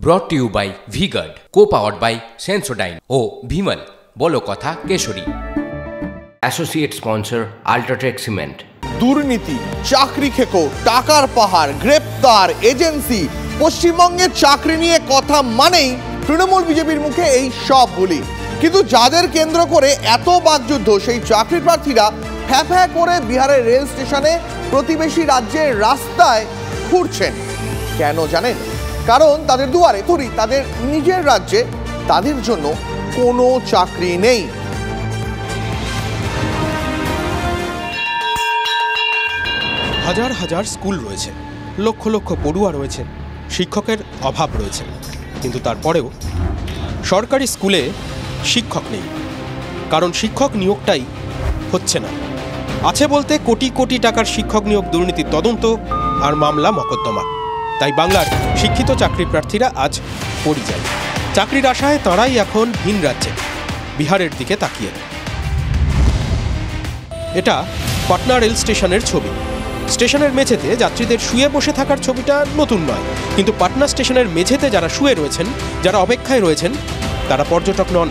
ব্রট to you by V-Guard, co-powered by Sensodyne ও ভিমল বলো কথা কেশরী। Associate sponsor UltraTech cement. দুর্নীতি, চাকরি খেকো, টাকার পাহাড়, গ্রেপ্তার, এজেন্সি, পশ্চিমবঙ্গের চাকরি নিয়ে কথা মানেই তৃণমূল বিজেপির মুখে এই সব বলি। কিন্তু যাদের কেন্দ্র করে এত বাকযুদ্ধ, সেই চাকরি প্রার্থীরা ফ্যাঁ ফ্যাঁ করে বিহারের রেল স্টেশনে, প্রতিবেশী রাজ্যের রাস্তায় ঘুরছেন। কেন জানেন? কারণ তাদের দুয়ারে তরি, তাদের নিজের রাজ্যে তাদের জন্য কোনো চাকরি নেই। হাজার হাজার স্কুল রয়েছে, লক্ষ লক্ষ পড়ুয়া রয়েছে, শিক্ষকের অভাব রয়েছে, কিন্তু তারপরেও সরকারি স্কুলে শিক্ষক নেই। কারণ শিক্ষক নিয়োগটাই হচ্ছে না। আছে বলতে কোটি কোটি টাকার শিক্ষক নিয়োগ দুর্নীতির তদন্ত আর মামলা মকদ্দমা। তাই বাংলার শিক্ষিত চাকরি প্রার্থীরা আজ পরিযায়ী। চাকরির আশায় তাঁরাই এখন ভিন রাজ্যে, বিহারের দিকে তাকিয়ে। এটা পাটনা রেল স্টেশনের ছবি। স্টেশনের মেঝেতে যাত্রীদের শুয়ে বসে থাকার ছবিটা নতুন নয়, কিন্তু পাটনা স্টেশনের মেঝেতে যারা শুয়ে রয়েছেন, যারা অপেক্ষায় রয়েছেন, তারা পর্যটক নন।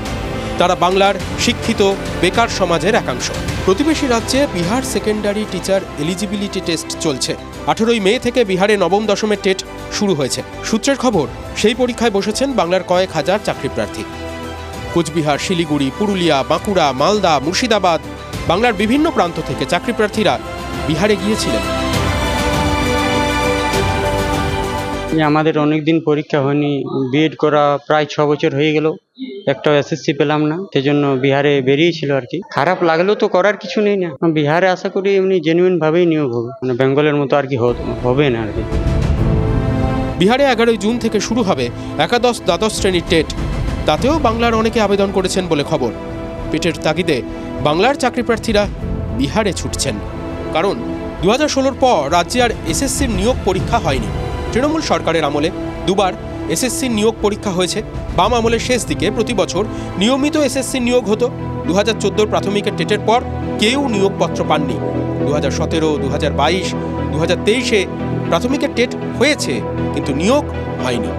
তারা বাংলার শিক্ষিত বেকার সমাজের একাংশ। প্রতিবেশী রাজ্যে Bihar secondary teacher eligibility test চলছে। 18ই মে থেকে বিহারে নবম দশমের টেট শুরু হয়েছে। সূত্রের খবর, সেই পরীক্ষায় বসেছেন বাংলার কয়েক হাজার চাকরি প্রার্থী। কোচবিহার, শিলিগুড়ি, পুরুলিয়া, বাঁকুড়া, মালদা, মুর্শিদাবাদ, বাংলার বিভিন্ন প্রান্ত থেকে চাকরি প্রার্থীরা বিহারে গিয়েছিলেন। আমাদের অনেকদিন পরীক্ষা হয়নি, বিএড করা প্রায় 6 বছর হয়ে গেল, একটাও এসএসসি পেলাম না, সেজন্য বিহারে বেরিয়েছিল আর কি। খারাপ লাগলেও তো করার কিছু নেই না। বিহারে আশা করি এমনি জেনুইন ভাবেই নিয়োগ হবে, মানে বেঙ্গলের মতো আর কি হবে না আর কি। বিহারে 11ই জুন থেকে শুরু হবে একাদশ দ্বাদশ শ্রেণীর টেট। তাতেও বাংলার অনেকে আবেদন করেছেন বলে খবর। পেটের তাগিদে বাংলার চাকরি প্রার্থীরা বিহারে ছুটছেন। কারণ 2016 পর রাজ্যে আর এসএসসির নিয়োগ পরীক্ষা হয়নি। তৃণমূল সরকারের আমলে দুবার এসএসসির নিয়োগ পরীক্ষা হয়েছে। বাম আমলের শেষ দিকে প্রতি বছর নিয়মিত এসএসসির নিয়োগ হতো। 2014 প্রাথমিকের টেটের পর কেউ নিয়োগপত্র পাননি। 2017, 2022, 2023-এ প্রাথমিকের টেট হয়েছে, কিন্তু নিয়োগ হয়নি।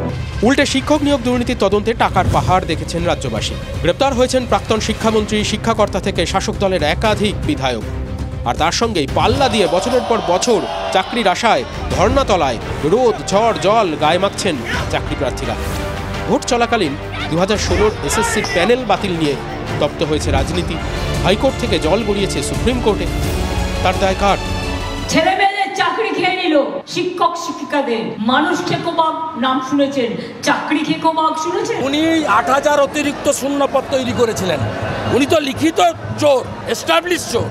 উল্টে শিক্ষক নিয়োগ দুর্নীতির তদন্তে টাকার পাহাড় দেখেছেন রাজ্যবাসী। গ্রেপ্তার হয়েছেন প্রাক্তন শিক্ষামন্ত্রী, শিক্ষাকর্তা থেকে শাসক দলের একাধিক বিধায়ক। আর তার সঙ্গেই পাল্লা দিয়ে বছরের পর বছর চাকরির আশায় ধর্নাতলায় রোদ, ঝড়, জল গায়ে মাখছেন চাকরি প্রার্থীরা। ভোট চলাকালীন 2016 এসএসসির প্যানেল বাতিল নিয়ে তপ্ত হয়েছে রাজনীতি। হাইকোর্ট থেকে জল গড়িয়েছে সুপ্রিম কোর্টে। তার দায় কার? ছেলে মেয়েদের চাকরি খেয়ে নিল। শিক্ষক শিক্ষিকাদের মানুষ খেকোবাগ নাম শুনেছেন, চাকরি খেকোবাগ শুনেছেন? উনি 8000 অতিরিক্ত শূন্যপদ তৈরি করেছিলেন। উনি তো লিখিত চোর, এস্টাবলিশ চোর।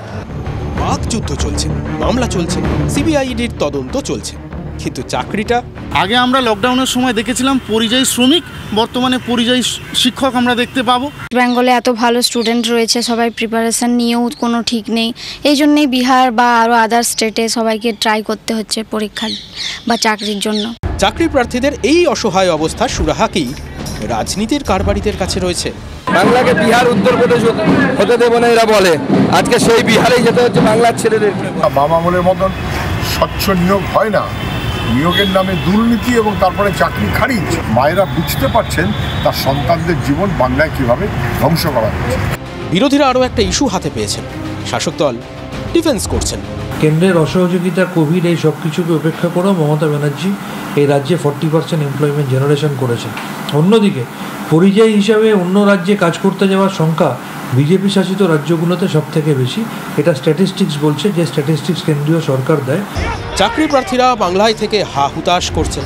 বাকযুদ্ধ চলছে, মামলা চলছে, সিবিআইডির তদন্ত চলছে, কিন্তু চাকরিটা? আগে আমরা লকডাউনের সময় দেখেছিলাম পরিযায়ী শ্রমিক, বর্তমানে পরিযায়ী শিক্ষক আমরা দেখতে পাবো। বেঙ্গলে এত ভালো স্টুডেন্ট রয়েছে, সবাই প্রিপারেশন নিয়েও কোনো ঠিক নেই। এই জন্যই বিহার বা আরও আদার স্টেটে সবাইকে ট্রাই করতে হচ্ছে পরীক্ষা বা চাকরির জন্য। চাকরি প্রার্থীদের এই অসহায় অবস্থা সুরাহা কি রাজনীতির কারবারিদের কাছে রয়েছে? বাংলাকে বিহার উত্তরপ্রদেশ হতে দেবো না এরা বলে, আজকে সেই বিহারেই যেতে হচ্ছে বাংলার ছেলেদের। বাম আমলের মতন স্বচ্ছ নিয়োগ হয় না, নিয়োগের নামে দুর্নীতি এবং তারপরে চাকরি খারিজ। মায়েরা বুঝতে পারছেন তার সন্তানদের জীবন বাংলায় কিভাবে ধ্বংস করা হচ্ছে। বিরোধীরা আরও একটা ইস্যু হাতে পেয়েছেন, শাসক দল ডিফেন্স করছেন। কেন্দ্রের অসহযোগিতা, কোভিড, এই সব কিছুকে উপেক্ষা করেও মমতা ব্যানার্জি এই রাজ্যে 40% এমপ্লয়মেন্ট জেনারেশন করেছেন। অন্যদিকে পরিযায়ী হিসাবে অন্য রাজ্যে কাজ করতে যাওয়ার সংখ্যা বিজেপি শাসিত রাজ্যগুলোতে সব থেকে বেশি। এটা স্ট্যাটিস্টিক্স বলছে, যে স্ট্যাটিস্টিক্স কেন্দ্রীয় সরকার দেয়। চাকরি প্রার্থীরা বাংলায় থেকে হা হুতাশ করছেন,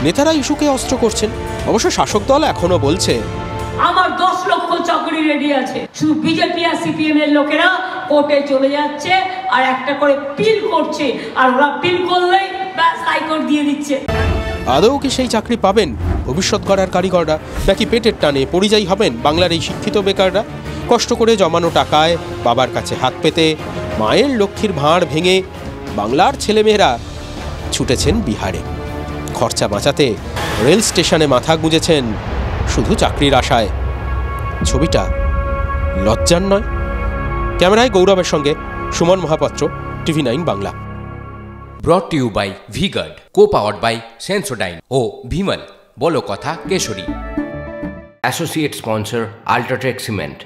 নেতারা ইস্যুকে অস্ত্র করছেন। অবশ্য শাসক দল এখনো বলছে, আমার 10 লক্ষ চাকরি রেডি আছে। শুধু বিজেপি আর সিপিএম এর লোকেরা কোর্টে চলে যাচ্ছে আর একটা করে পিল করছে, আর ওরা পিল করলেই ব্যাস হাইকোর্ট দিয়ে দিচ্ছে। আদৌ কি সেই চাকরি পাবেন ভবিষ্যৎ গড়ার কারিগররা, নাকি পেটের টানে পরিযায়ী হবেন বাংলার এই শিক্ষিত বেকাররা? কষ্ট করে জমানো টাকায় বাবার কাছে হাত পেতে মায়ের লক্ষ্মীর ভাঁড় ভেঙে বাংলার ছেলেমেয়েরা ছুটেছেন বিহারে। খরচা বাঁচাতে রেল স্টেশনে মাথা গুঁজেছেন শুধু চাকরির আশায়। ছবিটা লজ্জার নয়? ক্যামেরায় গৌরবের সঙ্গে Suman Mahapatra, TV9 Bangla. Brought to you by V-Guard, co-powered by Sensodyne ও ভিমল বলো কথা কেশরী। Associate sponsor UltraTech cement.